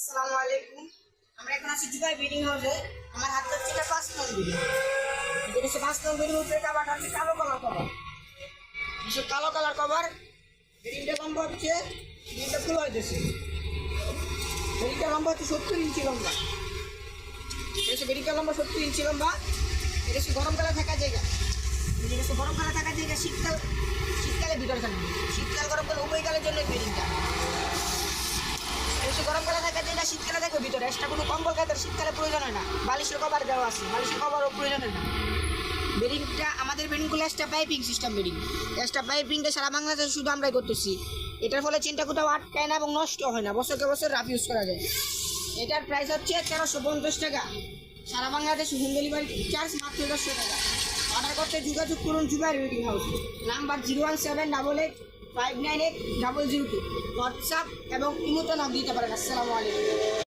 আসসালামু আলাইকুম। আমরা এখন আছি জুবাই বিল্ডিং হাউসে। আমার হাতে হচ্ছে এটা 5 নং বিল্ডিং। এটা হচ্ছে 5 নং বিল্ডিং উপরে কাভারটা হচ্ছে কালো কালার কভার। এসব কালো কালার কভার বিল্ডিংটা লম্বা হচ্ছে, বিল্ডিংটা ফুল হইতেছে। বিল্ডিংটা লম্বা হচ্ছে 70 ইঞ্চি লম্বা। এটা হচ্ছে বিল্ডিংটা লম্বা 70 ইঞ্চি লম্বা। এটা হচ্ছে গরমকালে থাকা জায়গা। এটা হচ্ছে গরমকালে থাকা জায়গা, শীতকালে ভিতরে থাকবে। শীতকাল গরমকাল উভয়কালের জন্য বিল্ডিংটা। গরমকালে থাকে যেটা শীতকালে দেখো ভিতরে এক্সট্রা কোনো কম্বল গায়ে শীতকালে প্রয়োজন হয় না। বালিশের কভার দেওয়া আছে, বালিশের কভারও প্রয়োজন হয় না। বেডিংটা আমাদের বেডিংগুলো এক্সট্রা পাইপিং সিস্টেম বেডিং। এক্সট্রা পাইপিংটা সারা বাংলাদেশে শুধু আমরাই করতেছি। এটার ফলে চিন্তা কোথাও আটকায় না এবং নষ্ট হয় না, বছরকে বছর রাফ ইউজ করা যায়। এটার প্রাইস হচ্ছে 1350 টাকা। সারা বাংলাদেশ হোম ডেলিভারি চার্জ মাত্র 100 টাকা। অর্ডার করতে যোগাযোগ করুন Zubair wedding house, number 01788598002। WhatsApp এবং ইমোতে নাম দিতে পারেন। আসসালামু আলাইকুম।